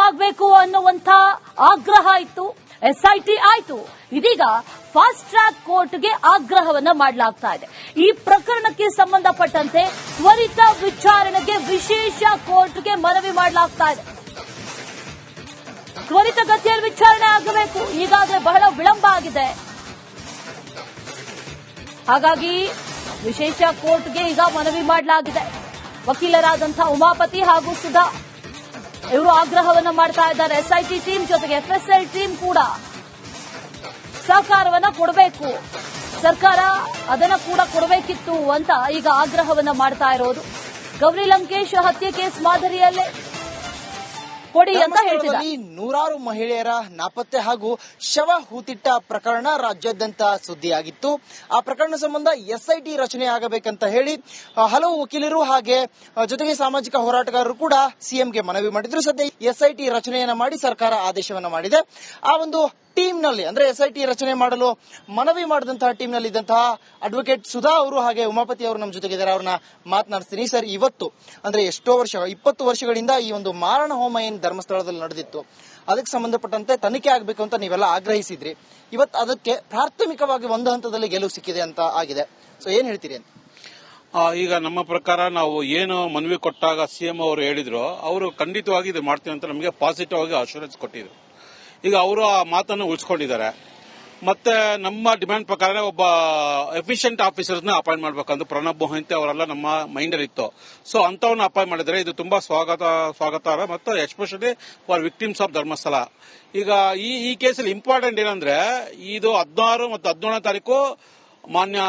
ಆಗಬೇಕು ಅನ್ನುವಂತ ಆಗ್ರಹ ಇತ್ತು. ಎಸ್ಐಟಿ ಆಯ್ತು. ಇದೀಗ ಫಾಸ್ಟ್ ಟ್ರ್ಯಾಕ್ ಕೋರ್ಟ್ಗೆ ಆಗ್ರಹವನ್ನ ಮಾಡಲಾಗ್ತಾ ಇದೆ. ಈ ಪ್ರಕರಣಕ್ಕೆ ಸಂಬಂಧಪಟ್ಟಂತೆ ತ್ವರಿತ ವಿಚಾರಣೆಗೆ ವಿಶೇಷ ಕೋರ್ಟ್ಗೆ ಮನವಿ ಮಾಡಲಾಗ್ತಾ ಇದೆ. ತ್ವರಿತಗತಿಯಲ್ಲಿ ವಿಚಾರಣೆ ಆಗಬೇಕು. ಈಗಾಗಲೇ ಬಹಳ ವಿಳಂಬ ಆಗಿದೆ. ಹಾಗಾಗಿ ವಿಶೇಷ ಕೋರ್ಟ್ಗೆ ಈಗ ಮನವಿ ಮಾಡಲಾಗಿದೆ. ವಕೀಲರಾದಂತಹ ಉಮಾಪತಿ ಹಾಗೂ ಸುಧಾ ಇವರು ಆಗ್ರಹವನ್ನ ಮಾಡ್ತಾ ಇದ್ದಾರೆ. ಎಸ್ಐಟಿ ಟೀಮ್ ಜೊತೆಗೆ ಎಫ್ಎಸ್ಎಲ್ ಟೀಮ್ ಕೂಡ ಸಹಕಾರವನ್ನ ಕೊಡಬೇಕು, ಸರ್ಕಾರ ಅದನ್ನ ಕೂಡ ಕೊಡಬೇಕಿತ್ತು ಅಂತ ಈಗ ಆಗ್ರಹವನ್ನ ಮಾಡ್ತಾ ಇರೋದು. ಗೌರಿ ಲಂಕೇಶ್ ಹತ್ಯೆ ಕೇಸ್ ಮಾದರಿಯಲ್ಲೇ ಕೊಡಿ ಅಂತ ಹೇಳ್ತಿದ್ದಾರೆ. ನೂರಾರು ಮಹಿಳೆಯರ ನಾಪತ್ತೆ ಹಾಗೂ ಶವ ಹೂತಿಟ್ಟ ಪ್ರಕರಣ ರಾಜ್ಯಾದ್ಯಂತ ಸುದ್ದಿಯಾಗಿತ್ತು. ಆ ಪ್ರಕರಣ ಸಂಬಂಧ ಎಸ್ಐಟಿ ರಚನೆ ಆಗಬೇಕಂತ ಹೇಳಿ ಹಲವು ವಕೀಲರು ಹಾಗೆ ಜೊತೆಗೆ ಸಾಮಾಜಿಕ ಹೋರಾಟಗಾರರು ಕೂಡ ಸಿಎಂಗೆ ಮನವಿ ಮಾಡಿದ್ರು. ಸದ್ಯ ಎಸ್ಐಟಿ ರಚನೆಯನ್ನ ಮಾಡಿ ಸರ್ಕಾರ ಆದೇಶವನ್ನ ಮಾಡಿದೆ. ಆ ಒಂದು ಟೀಮ್ ನಲ್ಲಿ ಅಂದ್ರೆ ಎಸ್ಐಟಿ ರಚನೆ ಮಾಡಲು ಮನವಿ ಮಾಡಿದಂತಹ ಟೀಮ್ ನಲ್ಲಿ ಇದ್ದಂತಹ ಅಡ್ವೊಕೇಟ್ ಸುಧಾ ಅವರು ಹಾಗೆ ಉಮಾಪತಿ ಅವರು ನಮ್ಮ ಜೊತೆಗಿದ್ದಾರೆ. ಅವ್ರನ್ನ ಮಾತನಾಡಿಸ್ತೀನಿ. ಸರ್, ಇವತ್ತು ಅಂದ್ರೆ ಎಷ್ಟೋ ವರ್ಷ 20 ವರ್ಷಗಳಿಂದ ಈ ಒಂದು ಮಾರಣ ಹೋಮ ಏನ್ ಧರ್ಮಸ್ಥಳದಲ್ಲಿ ನಡೆದಿತ್ತು ಅದಕ್ಕೆ ಸಂಬಂಧಪಟ್ಟಂತೆ ತನಿಖೆ ಆಗಬೇಕು ಅಂತ ನೀವೆಲ್ಲ ಆಗ್ರಹಿಸಿದ್ರಿ. ಇವತ್ತು ಅದಕ್ಕೆ ಪ್ರಾಥಮಿಕವಾಗಿ ಒಂದು ಹಂತದಲ್ಲಿ ಗೆಲುವು ಸಿಕ್ಕಿದೆ ಅಂತ ಆಗಿದೆ. ಸೊ ಏನ್ ಹೇಳ್ತೀರಿ ಅಂತ? ಈಗ ನಮ್ಮ ಪ್ರಕಾರ ನಾವು ಏನು ಮನವಿ ಕೊಟ್ಟಾಗ ಸಿಎಂ ಅವರು ಹೇಳಿದ್ರು, ಅವರು ಖಂಡಿತವಾಗಿ ಇದು ಮಾಡ್ತೀವಿ ಅಂತ ನಮಗೆ ಪಾಸಿಟಿವ್ ಆಗಿ ಅಶ್ಯೂರೆನ್ಸ್ ಕೊಟ್ಟಿದ್ರು. ಈಗ ಅವರು ಆ ಮಾತನ್ನು ಉಳಿಸ್ಕೊಂಡಿದ್ದಾರೆ. ಮತ್ತೆ ನಮ್ಮ ಡಿಮ್ಯಾಂಡ್ ಪ್ರಕಾರ ಒಬ್ಬ ಎಫಿಷಿಯಂಟ್ ಆಫೀಸರ್ಸ್ನ ಅಪಾಯಿಂಟ್ ಮಾಡಬೇಕಂತ ಪ್ರಣಬ್ ಮೊಹಂತಿ ಅವರೆಲ್ಲ ನಮ್ಮ ಮೈಂಡ್ ಅಲ್ಲಿ ಇತ್ತು. ಸೊ ಅಂತವನ್ನ ಅಪಾಯಿಂಟ್ ಮಾಡಿದರೆ ಇದು ತುಂಬಾ ಸ್ವಾಗತಾರ್ಹ ಮತ್ತು especially for victims of Dharmasthala. ಈಗ ಈ ಕೇಸಲ್ಲಿ ಇಂಪಾರ್ಟೆಂಟ್ ಏನಂದ್ರೆ ಇದು 16 ಮತ್ತು 17ನೇ ತಾರೀಕು ಮಾನ್ಯ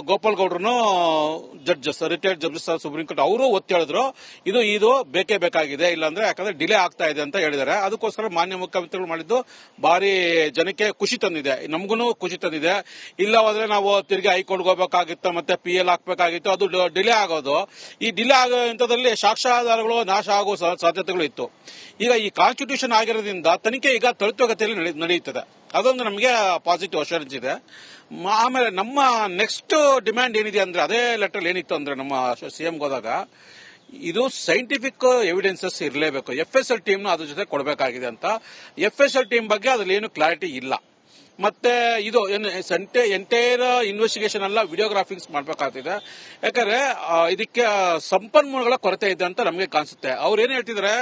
ಗೋಪಾಲ್ ಗೌಡ್ರು judges retired judges supreme court ಅವರು ಒತ್ತಿ ಹೇಳಿದ್ರು ಇದು ಬೇಕೇ ಬೇಕಾಗಿದೆ, ಇಲ್ಲಾಂದ್ರೆ ಯಾಕಂದ್ರೆ ಡಿಲೇ ಆಗ್ತಾ ಇದೆ ಅಂತ ಹೇಳಿದ್ದಾರೆ. ಅದಕ್ಕೋಸ್ಕರ ಮಾನ್ಯ ಮುಖ್ಯಮಂತ್ರಿಗಳು ಮಾಡಿದ್ದು ಭಾರಿ ಜನಕ್ಕೆ ಖುಷಿ ತಂದಿದೆ, ನಮಗೂ ಖುಷಿ ತಂದಿದೆ. ಇಲ್ಲ ಹೋದ್ರೆ ನಾವು ತಿರುಗಿ ಹೈಕೋರ್ಟ್ಗೆ ಹೋಗಬೇಕಾಗಿತ್ತು, ಮತ್ತೆ PL ಹಾಕಬೇಕಾಗಿತ್ತು, ಅದು ಡಿಲೇ ಆಗೋದು. ಈ ಡಿಲೇ ಆಗೋ ಹಂತದಲ್ಲಿ ಸಾಕ್ಷ್ಯಾಧಾರಗಳು ನಾಶ ಆಗೋ ಸಾಧ್ಯತೆಗಳು ಇತ್ತು. ಈಗ ಈ ಕಾನ್ಸ್ಟಿಟ್ಯೂಷನ್ ಆಗಿರೋದ್ರಿಂದ ತನಿಖೆ ಈಗ ತ್ವರಿತಗತಿಯಲ್ಲಿ ನಡೆಯುತ್ತದೆ. ಅದೊಂದು ನಮಗೆ ಪಾಸಿಟಿವ್ ಅಶ್ಯೂರೆನ್ಸ್ ಇದೆ. ಆಮೇಲೆ ನಮ್ಮ ನೆಕ್ಸ್ಟ್ ಡಿಮ್ಯಾಂಡ್ ಏನಿದೆ ಅಂದ್ರೆ ಅದೇ ಲೆಟರ್ ಏನಿತ್ತು ಅಂದ್ರೆ ನಮ್ಮ ಸಿಎಂಗೆ ಹೋದಾಗ ಇದು ಸೈಂಟಿಫಿಕ್ ಎವಿಡೆನ್ಸಸ್ ಇರಲೇಬೇಕು. FSL ಟೀಮ್ನ ಅದ್ರ ಜೊತೆ ಕೊಡಬೇಕಾಗಿದೆ ಅಂತ. FSL ಟೀಮ್ ಬಗ್ಗೆ ಅದ್ರಲ್ಲಿ ಏನು ಕ್ಲಾರಿಟಿ ಇಲ್ಲ. ಮತ್ತೆ ಇದು ಎಂಟೈರ್ ಇನ್ವೆಸ್ಟಿಗೇಷನ್ ಎಲ್ಲ ವಿಡಿಯೋಗ್ರಾಫಿಂಗ್ಸ್ ಮಾಡಬೇಕಾಗ್ತಿದೆ. ಯಾಕಂದ್ರೆ ಇದಕ್ಕೆ ಸಂಪನ್ಮೂಲಗಳ ಕೊರತೆ ಇದೆ ಅಂತ ನಮಗೆ ಕಾಣಿಸುತ್ತೆ. ಅವ್ರು ಏನ್ ಹೇಳ್ತಿದ್ರೆ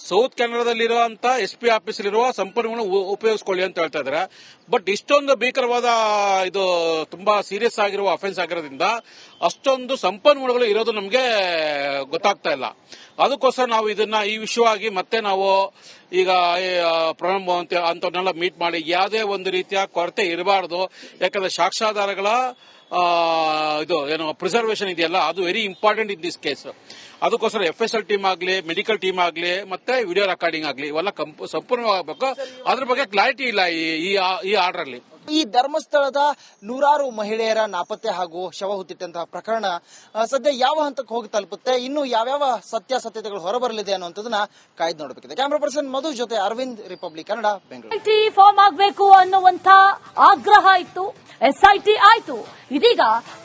ಸೌತ್ ಕೆನಡಾದಲ್ಲಿರುವಂತ SP ಆಫೀಸಲ್ಲಿರುವ ಸಂಪನ್ಮೂಲ ಉಪಯೋಗಿಸ್ಕೊಳ್ಳಿ ಅಂತ ಹೇಳ್ತಾ ಇದಾರೆ. ಬಟ್ ಇಷ್ಟೊಂದು ಭೀಕರವಾದ ಇದು ತುಂಬಾ ಸೀರಿಯಸ್ ಆಗಿರುವ ಅಫೆನ್ಸ್ ಆಗಿರೋದ್ರಿಂದ ಅಷ್ಟೊಂದು ಸಂಪನ್ಮೂಲಗಳು ಇರೋದು ನಮಗೆ ಗೊತ್ತಾಗ್ತಾ ಇಲ್ಲ. ಅದಕ್ಕೋಸ್ಕರ ನಾವು ಇದನ್ನ ಈ ವಿಷಯವಾಗಿ ಮತ್ತೆ ನಾವು ಈಗ ಪ್ರಣಬ್ ಅಂತವ್ರನ್ನೆಲ್ಲ ಮೀಟ್ ಮಾಡಿ ಯಾವುದೇ ಒಂದು ರೀತಿಯ ಕೊರತೆ ಇರಬಾರದು. ಯಾಕಂದ್ರೆ ಸಾಕ್ಷ್ಯಾಧಾರಗಳ ಇದು ಏನು ಪ್ರಿಸರ್ವೇಷನ್ ಇದೆಯಲ್ಲ ಅದು very important in this case. ಅದಕ್ಕೋಸ್ಕರ FSL ಟೀಮ್ ಆಗಲಿ, ಮೆಡಿಕಲ್ ಟೀಮ್ ಆಗಲಿ, ಮತ್ತೆ ವಿಡಿಯೋ ರೆಕಾರ್ಡಿಂಗ್ ಆಗಲಿ ಇವೆಲ್ಲ ಸಂಪೂರ್ಣವಾಗಬೇಕು. ಅದ್ರ ಬಗ್ಗೆ ಕ್ಲಾರಿಟಿ ಇಲ್ಲ ಈ ಆರ್ಡರ್ ಅಲ್ಲಿ. ಈ ಧರ್ಮಸ್ಥಳದ ನೂರಾರು ಮಹಿಳೆಯರ ನಾಪತ್ತೆ ಹಾಗೂ ಶವ ಹುತ್ತಿಟ್ಟಂತಹ ಪ್ರಕರಣ ಸದ್ಯ ಯಾವ ಹಂತಕ್ಕೆ ಹೋಗಿ ತಲುಪುತ್ತೆ, ಇನ್ನು ಯಾವ್ಯಾವ ಸತ್ಯಾಸತ್ಯತೆಗಳು ಹೊರಬರಲಿದೆ ಅನ್ನುವಂಥದ್ದನ್ನ ಕಾಯ್ದು ನೋಡಬೇಕಿದೆ. ಕ್ಯಾಮರಾ ಪರ್ಸನ್ ಮಧು ಜೊತೆ ಅರವಿಂದ್, ರಿಪಬ್ಲಿಕ್ ಕನ್ನಡ, ಬೆಂಗಳೂರು. ಫಾರ್ಮ್ ಆಗಬೇಕು ಅನ್ನುವಂತ ಆಗ್ರಹ ಇತ್ತು. ಎಸ್ಐಟಿ ಆಯ್ತು. ಇದೀಗ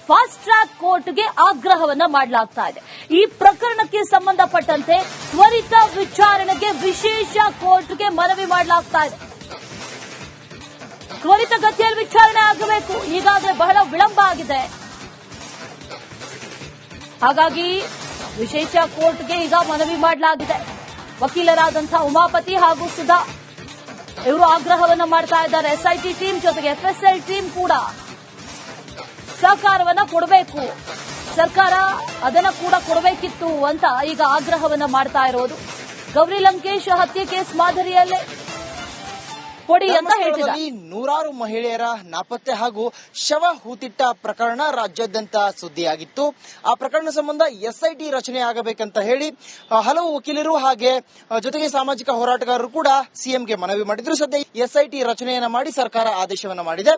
ಫಾಸ್ಟ್ ಟ್ರ್ಯಾಕ್ ಕೋರ್ಟ್ಗೆ ಆಗ್ರಹವನ್ನ ಮಾಡಲಾಗ್ತಾ ಇದೆ. ಈ ಪ್ರಕರಣಕ್ಕೆ ಸಂಬಂಧಪಟ್ಟಂತೆ ತ್ವರಿತ ವಿಚಾರಣೆಗೆ ವಿಶೇಷ ಕೋರ್ಟ್ಗೆ ಮನವಿ ಮಾಡಲಾಗ್ತಾ ಇದೆ. ತ್ವರಿತಗತಿಯಲ್ಲಿ ವಿಚಾರಣೆ ಆಗಬೇಕು. ಈಗಾಗಲೇ ಬಹಳ ವಿಳಂಬ ಆಗಿದೆ. ಹಾಗಾಗಿ ವಿಶೇಷ ಕೋರ್ಟ್ಗೆ ಈಗ ಮನವಿ ಮಾಡಲಾಗಿದೆ. ವಕೀಲರಾದಂತಹ ಉಮಾಪತಿ ಹಾಗೂ ಸುಧಾ ಇವರು ಆಗ್ರಹವನ್ನ ಮಾಡ್ತಾ ಇದ್ದಾರೆ. ಎಸ್ಐಟಿ ಟೀಮ್ ಜೊತೆಗೆ FSL ಟೀಮ್ ಕೂಡ ಸಹಕಾರವನ್ನ ಕೊಡಬೇಕು, ಸರ್ಕಾರ ಅದನ್ನ ಕೂಡ ಕೊಡಬೇಕಿತ್ತು ಅಂತ ಈಗ ಆಗ್ರಹವನ್ನ ಮಾಡ್ತಾ ಇರೋದು. ಗೌರಿ ಲಂಕೇಶ್ ಹತ್ಯೆ ಕೇಸ್ ಮಾದರಿಯಲ್ಲೇ ಕೊಡಿ ಅಂತ ಹೇಳ್ತಿದ್ದಾರೆ. ನೂರಾರು ಮಹಿಳೆಯರ ನಾಪತ್ತೆ ಹಾಗೂ ಶವ ಹೂತಿಟ್ಟ ಪ್ರಕರಣ ರಾಜ್ಯಾದ್ಯಂತ ಸುದ್ದಿಯಾಗಿತ್ತು. ಆ ಪ್ರಕರಣ ಸಂಬಂಧ ಎಸ್ಐಟಿ ರಚನೆ ಆಗಬೇಕಂತ ಹೇಳಿ ಹಲವು ವಕೀಲರು ಹಾಗೆ ಜೊತೆಗೆ ಸಾಮಾಜಿಕ ಹೋರಾಟಗಾರರು ಕೂಡ ಸಿಎಂಗೆ ಮನವಿ ಮಾಡಿದ್ರು. ಸದ್ಯ ಎಸ್ಐಟಿ ರಚನೆಯನ್ನ ಮಾಡಿ ಸರ್ಕಾರ ಆದೇಶವನ್ನ ಮಾಡಿದೆ.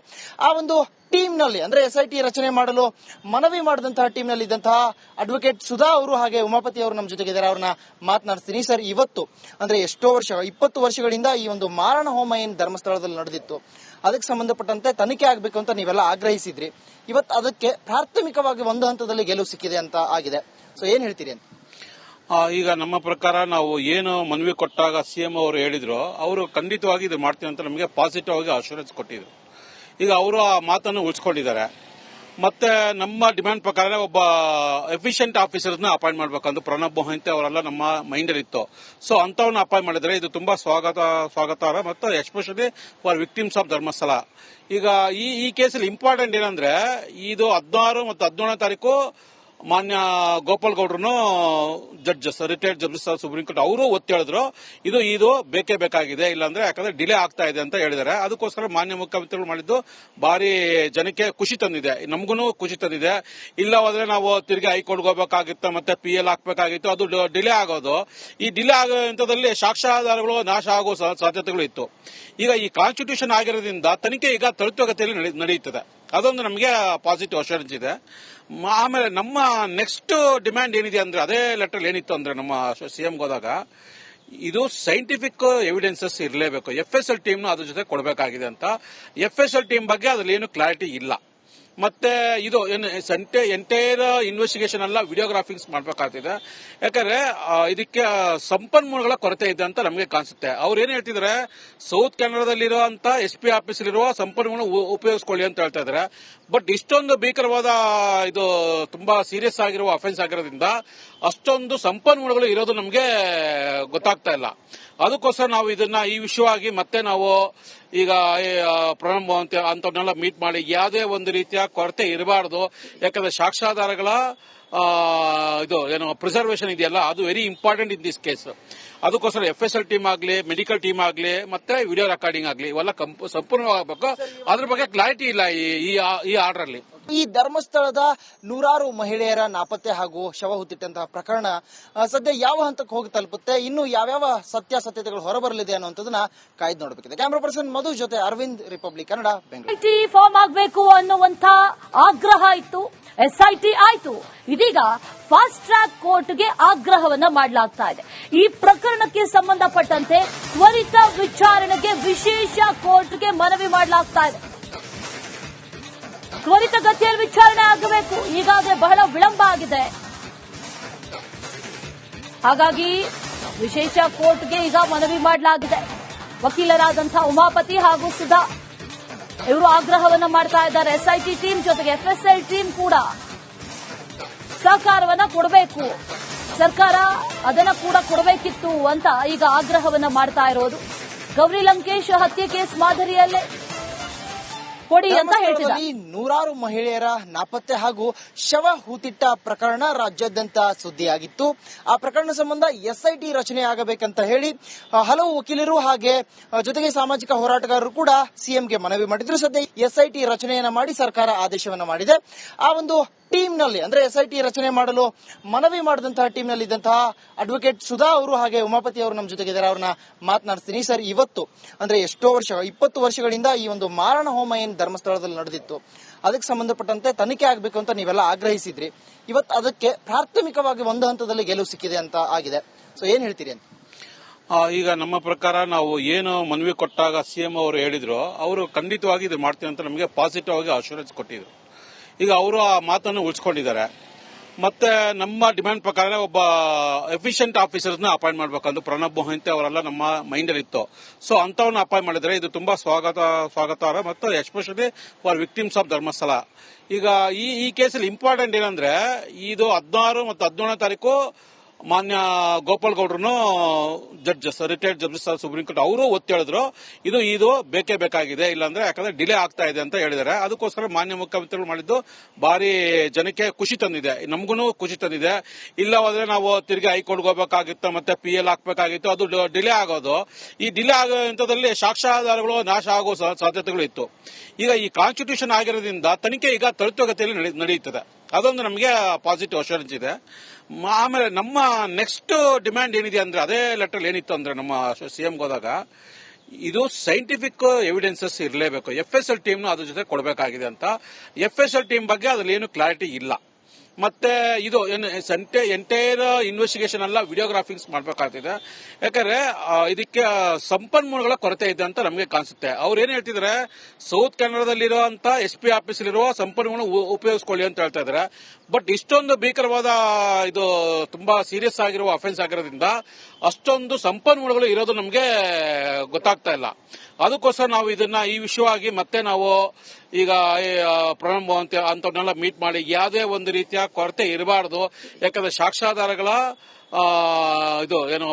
ಆ ಒಂದು ಟೀಮ್ ನಲ್ಲಿ ಅಂದ್ರೆ ಎಸ್ಐಟಿ ರಚನೆ ಮಾಡಲು ಮನವಿ ಮಾಡಿದಂತಹ ಟೀಮ್ ನಲ್ಲಿ ಇದ್ದಂತಹ ಅಡ್ವೊಕೇಟ್ ಸುಧಾ ಅವರು ಹಾಗೆ ಉಮಾಪತಿ ಅವರು ನಮ್ಮ ಜೊತೆಗಿದ್ದಾರೆ. ಅವ್ರನ್ನ ಮಾತನಾಡಿಸ್ತೀನಿ. ಸರ್, ಇವತ್ತು ಅಂದ್ರೆ ಎಷ್ಟೋ ವರ್ಷ 20 ವರ್ಷಗಳಿಂದ ಈ ಒಂದು ಮಾರಣ ಹೋಮ ಏನ್ ಧರ್ಮಸ್ಥಳದಲ್ಲಿ ನಡೆದಿತ್ತು ಅದಕ್ಕೆ ಸಂಬಂಧಪಟ್ಟಂತೆ ತನಿಖೆ ಆಗಬೇಕು ಅಂತ ನೀವೆಲ್ಲ ಆಗ್ರಹಿಸಿದ್ರಿ. ಇವತ್ತು ಅದಕ್ಕೆ ಪ್ರಾಥಮಿಕವಾಗಿ ಒಂದು ಹಂತದಲ್ಲಿ ಗೆಲುವು ಸಿಕ್ಕಿದೆ ಅಂತ ಆಗಿದೆ. ಸೊ ಏನ್ ಹೇಳ್ತೀರಿ ಅಂತ? ಈಗ ನಮ್ಮ ಪ್ರಕಾರ ನಾವು ಏನು ಮನವಿ ಕೊಟ್ಟಾಗ ಸಿಎಂ ಅವರು ಹೇಳಿದ್ರು, ಅವರು ಖಂಡಿತವಾಗಿ ಇದು ಮಾಡ್ತೀವಿ ಅಂತ ನಮಗೆ ಪಾಸಿಟಿವ್ ಆಗಿ ಅಶ್ಯೂರೆನ್ಸ್ ಕೊಟ್ಟಿದ್ರು. ಈಗ ಅವರು ಆ ಮಾತನ್ನು ಉಳಿಸ್ಕೊಂಡಿದ್ದಾರೆ. ಮತ್ತೆ ನಮ್ಮ ಡಿಮ್ಯಾಂಡ್ ಪ್ರಕಾರ ಒಬ್ಬ ಎಫಿಷಿಯಂಟ್ ಆಫೀಸರ್ನ ಅಪಾಯಿಂಟ್ ಮಾಡಬೇಕಂತ ಪ್ರಣಬ್ ಮೊಹಂತಿ ಅವರೆಲ್ಲ ನಮ್ಮ ಮೈಂಡ್ ಅಲ್ಲಿ ಇತ್ತು. ಸೊ ಅಂತವ್ರನ್ನ ಅಪಾಯಿಂಟ್ ಮಾಡಿದ್ರೆ ಇದು ತುಂಬಾ ಸ್ವಾಗತಾರ್ಹ ಮತ್ತು especially for victims of Dharmasthala. ಈಗ ಈ ಕೇಸಲ್ಲಿ ಇಂಪಾರ್ಟೆಂಟ್ ಏನಂದ್ರೆ, ಇದು 16 ಮತ್ತು 17ನೇ ತಾರೀಕು ಮಾನ್ಯ ಗೋಪಾಲ್ ಗೌಡ್ರು judges, retired judges supreme court ಅವರು ಒತ್ತಿ ಹೇಳಿದ್ರು ಇದು ಬೇಕೇ ಬೇಕಾಗಿದೆ, ಇಲ್ಲಾಂದ್ರೆ ಯಾಕಂದ್ರೆ ಡಿಲೇ ಆಗ್ತಾ ಇದೆ ಅಂತ ಹೇಳಿದ್ದಾರೆ. ಅದಕ್ಕೋಸ್ಕರ ಮಾನ್ಯ ಮುಖ್ಯಮಂತ್ರಿಗಳು ಮಾಡಿದ್ದು ಭಾರಿ ಜನಕ್ಕೆ ಖುಷಿ ತಂದಿದೆ, ನಮಗೂ ಖುಷಿ ತಂದಿದೆ. ಇಲ್ಲ ಹೋದ್ರೆ ನಾವು ತಿರುಗಿ ಹೈಕೋರ್ಟ್ಗೆ ಹೋಗಬೇಕಾಗಿತ್ತು, ಮತ್ತೆ PL ಹಾಕಬೇಕಾಗಿತ್ತು, ಅದು ಡಿಲೇ ಆಗೋದು. ಈ ಡಿಲೇ ಆಗೋ ಹಂತದಲ್ಲಿ ಸಾಕ್ಷ್ಯಾಧಾರಗಳು ನಾಶ ಆಗೋ ಸಾಧ್ಯತೆಗಳು ಇತ್ತು. ಈಗ ಈ ಕಾನ್ಸ್ಟಿಟ್ಯೂಷನ್ ಆಗಿರೋದ್ರಿಂದ ತನಿಖೆ ಈಗ ತ್ವರಿತಗತಿಯಲ್ಲಿ ನಡೆಯುತ್ತದೆ. ಅದೊಂದು ನಮಗೆ ಪಾಸಿಟಿವ್ ಅಶ್ಯೂರೆನ್ಸ್ ಇದೆ. ಆಮೇಲೆ ನಮ್ಮ ನೆಕ್ಸ್ಟ್ ಡಿಮ್ಯಾಂಡ್ ಏನಿದೆ ಅಂದ್ರೆ, ಅದೇ ಲೆಟರ್ ಏನಿತ್ತು ಅಂದ್ರೆ ನಮ್ಮ ಸಿಎಂಗೆ ಹೋದಾಗ, ಇದು ಸೈಂಟಿಫಿಕ್ ಎವಿಡೆನ್ಸಸ್ ಇರಲೇಬೇಕು. FSL ಟೀಮ್ ಅದ್ರ ಜೊತೆ ಕೊಡಬೇಕಾಗಿದೆ ಅಂತ. FSL ಟೀಮ್ ಬಗ್ಗೆ ಅದ್ರಲ್ಲಿ ಏನು ಕ್ಲಾರಿಟಿ ಇಲ್ಲ. ಮತ್ತೆ ಇದು ಎಂಟೈರ್ ಇನ್ವೆಸ್ಟಿಗೇಷನ್ ಎಲ್ಲ ವಿಡಿಯೋಗ್ರಾಫಿಕ್ಸ್ ಮಾಡಬೇಕಾಗ್ತಿದೆ. ಯಾಕಂದ್ರೆ ಇದಕ್ಕೆ ಸಂಪನ್ಮೂಲಗಳ ಕೊರತೆ ಇದೆ ಅಂತ ನಮಗೆ ಕಾಣಿಸುತ್ತೆ. ಅವ್ರು ಏನ್ ಹೇಳ್ತಿದ್ದಾರೆ, ಸೌತ್ ಕೆನಡಾದಲ್ಲಿರುವಂತ SP ಆಫೀಸಲ್ಲಿರುವ ಸಂಪನ್ಮೂಲ ಉಪಯೋಗಿಸ್ಕೊಳ್ಳಿ ಅಂತ ಹೇಳ್ತಾ ಇದ್ದಾರೆ. ಬಟ್ ಇಷ್ಟೊಂದು ಭೀಕರವಾದ ಇದು ತುಂಬಾ ಸೀರಿಯಸ್ ಆಗಿರುವ ಅಫೆನ್ಸ್ ಆಗಿರೋದ್ರಿಂದ ಅಷ್ಟೊಂದು ಸಂಪನ್ಮೂಲಗಳು ಇರೋದು ನಮಗೆ ಗೊತ್ತಾಗ್ತಾ ಇಲ್ಲ. ಅದಕ್ಕೋಸ್ಕರ ನಾವು ಈ ವಿಷಯವಾಗಿ ಮತ್ತೆ ನಾವು ಈಗ ಪ್ರಣಬ್ ಮೊಹಂತಿ ಅಂತವ್ರನ್ನೆಲ್ಲ ಮೀಟ್ ಮಾಡಿ ಯಾವುದೇ ಒಂದು ರೀತಿಯ ಕೊರತೆ ಇರಬಾರದು. ಯಾಕಂದ್ರೆ ಸಾಕ್ಷ್ಯಾಧಾರಗಳ ಇದು ಏನು ಪ್ರಿಸರ್ವೇಷನ್ ಇದೆಯಲ್ಲ, ಅದು very important in this case. ಅದಕ್ಕೋಸ್ಕರ FSL ಟೀಮ್ ಆಗಲಿ, ಮೆಡಿಕಲ್ ಟೀಮ್ ಆಗಲಿ, ಮತ್ತೆ ವಿಡಿಯೋ ರೆಕಾರ್ಡಿಂಗ್ ಆಗಲಿ, ಇವೆಲ್ಲ ಸಂಪೂರ್ಣವಾಗಬೇಕು. ಅದ್ರ ಬಗ್ಗೆ ಕ್ಲಾರಿಟಿ ಇಲ್ಲ ಈ ಆರ್ಡರ್ ಅಲ್ಲಿ. ಈ ಧರ್ಮಸ್ಥಳದ ನೂರಾರು ಮಹಿಳೆಯರ ನಾಪತ್ತೆ ಹಾಗೂ ಶವ ಹುತ್ತಿಟ್ಟಂತಹ ಪ್ರಕರಣ ಸದ್ಯ ಯಾವ ಹಂತಕ್ಕೆ ಹೋಗಿ ತಲುಪುತ್ತೆ, ಇನ್ನು ಯಾವ್ಯಾವ ಸತ್ಯಾಸತ್ಯತೆಗಳು ಹೊರಬರಲಿದೆ ಅನ್ನುವಂಥದ್ದನ್ನ ಕಾಯ್ದು ನೋಡಬೇಕಿದೆ. ಕ್ಯಾಮರಾ ಪರ್ಸನ್ ಮಧು ಜೊತೆ ಅರವಿಂದ್, ರಿಪಬ್ಲಿಕ್ ಕನ್ನಡ, ಬೆಂಗಳೂರು. ಫಾರ್ಮ್ ಆಗಬೇಕು ಅನ್ನುವಂತ ಆಗ್ರಹ ಇತ್ತು, SIT ಆಯ್ತು. ಇದೀಗ ಫಾಸ್ಟ್ ಟ್ರ್ಯಾಕ್ ಕೋರ್ಟ್ಗೆ ಆಗ್ರಹವನ್ನ ಮಾಡಲಾಗ್ತಾ ಇದೆ. ಈ ಪ್ರಕರಣಕ್ಕೆ ಸಂಬಂಧಪಟ್ಟಂತೆ ತ್ವರಿತ ವಿಚಾರಣೆಗೆ ವಿಶೇಷ ಕೋರ್ಟ್ಗೆ ಮನವಿ ಮಾಡಲಾಗ್ತಾ ಇದೆ. ತ್ವರಿತಗತಿಯಲ್ಲಿ ವಿಚಾರಣೆ ಆಗಬೇಕು. ಈಗಾಗಲೇ ಬಹಳ ವಿಳಂಬ ಆಗಿದೆ. ಹಾಗಾಗಿ ವಿಶೇಷ ಕೋರ್ಟ್ಗೆ ಈಗ ಮನವಿ ಮಾಡಲಾಗಿದೆ. ವಕೀಲರಾದಂತಹ ಉಮಾಪತಿ ಹಾಗೂ ಸುಧಾ ಇವರು ಆಗ್ರಹವನ್ನ ಮಾಡ್ತಾ ಇದ್ದಾರೆ. SIT ಟೀಮ್ ಜೊತೆಗೆ FSL ಟೀಮ್ ಕೂಡ ಸಹಕಾರವನ್ನ ಕೊಡಬೇಕು, ಸರ್ಕಾರ ಅದನ್ನ ಕೂಡ ಕೊಡಬೇಕಿತ್ತು ಅಂತ ಈಗ ಆಗ್ರಹವನ್ನ ಮಾಡ್ತಾ ಇರೋದು. ಗೌರಿ ಲಂಕೇಶ್ ಹತ್ಯೆ ಕೇಸ್ ಮಾದರಿಯಲ್ಲೇ ಕೊಡಿ ಅಂತ ಹೇಳ್ತಿದ್ದಾರೆ. ನೂರಾರು ಮಹಿಳೆಯರ ನಾಪತ್ತೆ ಹಾಗೂ ಶವ ಹೂತಿಟ್ಟ ಪ್ರಕರಣ ರಾಜ್ಯಾದ್ಯಂತ ಸುದ್ದಿಯಾಗಿತ್ತು. ಆ ಪ್ರಕರಣ ಸಂಬಂಧ SIT ರಚನೆ ಆಗಬೇಕಂತ ಹೇಳಿ ಹಲವು ವಕೀಲರು ಹಾಗೆ ಜೊತೆಗೆ ಸಾಮಾಜಿಕ ಹೋರಾಟಗಾರರು ಕೂಡ ಸಿಎಂಗೆ ಮನವಿ ಮಾಡಿದ್ರು. ಸದ್ಯ SIT ರಚನೆಯನ್ನ ಮಾಡಿ ಸರ್ಕಾರ ಆದೇಶವನ್ನ ಮಾಡಿದೆ. ಆ ಒಂದು ಟೀಮ್ ನಲ್ಲಿ ಅಂದ್ರೆ SIT ರಚನೆ ಮಾಡಲು ಮನವಿ ಮಾಡಿದಂತಹ ಟೀಮ್ ನಲ್ಲಿ ಇದ್ದಂತಹ ಅಡ್ವೊಕೇಟ್ ಸುಧಾ ಅವರು ಹಾಗೆ ಉಮಾಪತಿ ಅವರು ನಮ್ಮ ಜೊತೆಗಿದ್ದಾರೆ. ಅವ್ರನ್ನ ಮಾತನಾಡಿಸ್ತೀನಿ. ಸರ್, ಇವತ್ತು ಅಂದ್ರೆ ಎಷ್ಟೋ 20 ವರ್ಷಗಳಿಂದ ಈ ಒಂದು ಮಾರಣ ಹೋಮ ಏನ್ ಧರ್ಮಸ್ಥಳದಲ್ಲಿ ನಡೆದಿತ್ತು, ಅದಕ್ಕೆ ಸಂಬಂಧಪಟ್ಟಂತೆ ತನಿಖೆ ಆಗಬೇಕು ಅಂತ ನೀವೆಲ್ಲ ಆಗ್ರಹಿಸಿದ್ರಿ. ಇವತ್ತು ಅದಕ್ಕೆ ಪ್ರಾಥಮಿಕವಾಗಿ ಒಂದು ಹಂತದಲ್ಲಿ ಗೆಲುವು ಸಿಕ್ಕಿದೆ ಅಂತ ಆಗಿದೆ. ಸೊ ಏನ್ ಹೇಳ್ತೀರಿ ಅಂತ? ಈಗ ನಮ್ಮ ಪ್ರಕಾರ ನಾವು ಏನು ಮನವಿ ಕೊಟ್ಟಾಗ ಸಿಎಂ ಅವರು ಹೇಳಿದ್ರು, ಅವರು ಖಂಡಿತವಾಗಿ ಇದು ಮಾಡ್ತೀವಿ ಅಂತ ನಮಗೆ ಪಾಸಿಟಿವ್ ಆಗಿ ಅಶ್ಯೂರೆನ್ಸ್ ಕೊಟ್ಟಿದ್ರು. ಈಗ ಅವರು ಆ ಮಾತನ್ನು ಉಳಿಸ್ಕೊಂಡಿದ್ದಾರೆ. ಮತ್ತೆ ನಮ್ಮ ಡಿಮ್ಯಾಂಡ್ ಪ್ರಕಾರ ಒಬ್ಬ ಎಫಿಷಿಯಂಟ್ ಆಫೀಸರ್ನ ಅಪಾಯಿಂಟ್ ಮಾಡಬೇಕಂತ ಪ್ರಣಬ್ ಮೊಹಂತಿ ಅವರೆಲ್ಲ ನಮ್ಮ ಮೈಂಡ್ ಅಲ್ಲಿ ಇತ್ತು. ಸೊ ಅಂತವ್ರನ್ನ ಅಪಾಯಿಂಟ್ ಮಾಡಿದ್ರೆ ಇದು ತುಂಬಾ ಸ್ವಾಗತಾರ್ಹ ಮತ್ತು especially for victims of Dharmasthala. ಈಗ ಈ ಕೇಸಲ್ಲಿ ಇಂಪಾರ್ಟೆಂಟ್ ಏನಂದ್ರೆ, ಇದು 16 ಮತ್ತು 17ನೇ ತಾರೀಕು ಮಾನ್ಯ ಗೋಪಾಲ್ ಗೌಡ್ರು judges, retired judges supreme court ಅವರು ಒತ್ತಿ ಹೇಳಿದ್ರು ಇದು ಬೇಕೇ ಬೇಕಾಗಿದೆ, ಇಲ್ಲಾಂದ್ರೆ ಯಾಕಂದ್ರೆ ಡಿಲೇ ಆಗ್ತಾ ಇದೆ ಅಂತ ಹೇಳಿದ್ದಾರೆ. ಅದಕ್ಕೋಸ್ಕರ ಮಾನ್ಯ ಮುಖ್ಯಮಂತ್ರಿಗಳು ಮಾಡಿದ್ದು ಭಾರಿ ಜನಕ್ಕೆ ಖುಷಿ ತಂದಿದೆ, ನಮಗೂ ಖುಷಿ ತಂದಿದೆ. ಇಲ್ಲ ಹೋದ್ರೆ ನಾವು ತಿರುಗಿ ಹೈಕೋರ್ಟ್ಗೆ ಹೋಗಬೇಕಾಗಿತ್ತು, ಮತ್ತೆ PL ಹಾಕಬೇಕಾಗಿತ್ತು, ಅದು ಡಿಲೇ ಆಗೋದು. ಈ ಡಿಲೇ ಆಗೋ ಹಂತದಲ್ಲಿ ಸಾಕ್ಷ್ಯಾಧಾರಗಳು ನಾಶ ಆಗೋ ಸಾಧ್ಯತೆಗಳು ಇತ್ತು. ಈಗ ಈ ಕಾನ್ಸ್ಟಿಟ್ಯೂಷನ್ ಆಗಿರೋದ್ರಿಂದ ತನಿಖೆ ಈಗ ತ್ವರಿತಗತಿಯಲ್ಲಿ ನಡೆಯುತ್ತದೆ. ಅದೊಂದು ನಮಗೆ ಪಾಸಿಟಿವ್ ಅಶ್ಯೂರೆನ್ಸ್ ಇದೆ. ಆಮೇಲೆ ನಮ್ಮ ನೆಕ್ಸ್ಟ್ ಡಿಮ್ಯಾಂಡ್ ಏನಿದೆ ಅಂದ್ರೆ, ಅದೇ ಲೆಟರ್ ಏನಿತ್ತು ಅಂದ್ರೆ ನಮ್ಮ ಸಿಎಂಗೆ ಹೋದಾಗ, ಇದು ಸೈಂಟಿಫಿಕ್ ಎವಿಡೆನ್ಸಸ್ ಇರಲೇಬೇಕು. FSL ಟೀಮ್ ಅದ್ರ ಜೊತೆ ಕೊಡಬೇಕಾಗಿದೆ ಅಂತ. FSL ಟೀಮ್ ಬಗ್ಗೆ ಅದ್ರಲ್ಲಿ ಏನು ಕ್ಲಾರಿಟಿ ಇಲ್ಲ. ಮತ್ತೆ ಇದು ಎಂಟೈರ್ ಇನ್ವೆಸ್ಟಿಗೇಷನ್ ಎಲ್ಲ ವಿಡಿಯೋಗ್ರಾಫಿಂಗ್ಸ್ ಮಾಡ್ಬೇಕಾಗ್ತಿದೆ. ಯಾಕಂದ್ರೆ ಇದಕ್ಕೆ ಸಂಪನ್ಮೂಲಗಳ ಕೊರತೆ ಇದೆ ಅಂತ ನಮಗೆ ಕಾಣಿಸುತ್ತೆ. ಅವ್ರು ಏನ್ ಹೇಳ್ತಿದ್ದಾರೆ, ಸೌತ್ ಕನ್ನಡದಲ್ಲಿರುವಂತ SP ಆಫೀಸಲ್ಲಿರುವ ಸಂಪನ್ಮೂಲ ಉಪಯೋಗಿಸ್ಕೊಳ್ಳಿ ಅಂತ ಹೇಳ್ತಾ ಇದ್ದಾರೆ. ಬಟ್ ಇಷ್ಟೊಂದು ಭೀಕರವಾದ ಇದು ತುಂಬಾ ಸೀರಿಯಸ್ ಆಗಿರುವ ಅಫೆನ್ಸ್ ಆಗಿರೋದ್ರಿಂದ ಅಷ್ಟೊಂದು ಸಂಪನ್ಮೂಲಗಳು ಇರೋದು ನಮಗೆ ಗೊತ್ತಾಗ್ತಾ ಇಲ್ಲ. ಅದಕ್ಕೋಸ್ಕರ ನಾವು ಈ ವಿಷಯವಾಗಿ ಮತ್ತೆ ನಾವು ಈಗ ಪ್ರಣಬ್ ಅಂತವನ್ನೆಲ್ಲ ಮೀಟ್ ಮಾಡಿ ಯಾವುದೇ ಒಂದು ರೀತಿಯ ಕೊರತೆ ಇರಬಾರದು. ಯಾಕಂದ್ರೆ ಸಾಕ್ಷ್ಯಾಧಾರಗಳ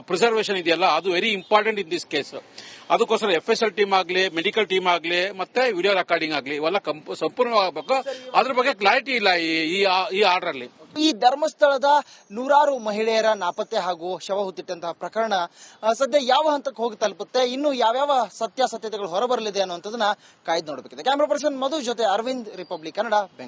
ಪ್ರಿಸರ್ವೇಷನ್ ಇದೆಯಲ್ಲ, ಅದು very important in this case. ಅದಕ್ಕೋಸ್ಕರ FSL ಟೀಮ್ ಆಗಲಿ, ಮೆಡಿಕಲ್ ಟೀಮ್ ಆಗಲಿ, ಮತ್ತೆ ವಿಡಿಯೋ ರೆಕಾರ್ಡಿಂಗ್ ಆಗಲಿ, ಇವೆಲ್ಲ ಸಂಪೂರ್ಣವಾಗಬೇಕು. ಅದ್ರ ಬಗ್ಗೆ ಕ್ಲಾರಿಟಿ ಇಲ್ಲ ಈ ಆರ್ಡರ್ ಅಲ್ಲಿ. ಈ ಧರ್ಮಸ್ಥಳದ ನೂರಾರು ಮಹಿಳೆಯರ ನಾಪತ್ತೆ ಹಾಗೂ ಶವ ಹೂತಿಟ್ಟಂತಹ ಪ್ರಕರಣ ಸದ್ಯ ಯಾವ ಹಂತಕ್ಕೆ ಹೋಗಿ ತಲುಪುತ್ತೆ, ಇನ್ನು ಯಾವ್ಯಾವ ಸತ್ಯಾಸತ್ಯತೆಗಳು ಹೊರಬರಲಿದೆ ಅನ್ನುವಂಥದ್ದನ್ನ ಕಾಯ್ದು ನೋಡಬೇಕಿದೆ. ಕ್ಯಾಮರಾ ಪರ್ಸನ್ ಮಧು ಜೊತೆ ಅರವಿಂದ್, ರಿಪಬ್ಲಿಕ್ ಕನ್ನಡ, ಬೆಂಗಳೂರು.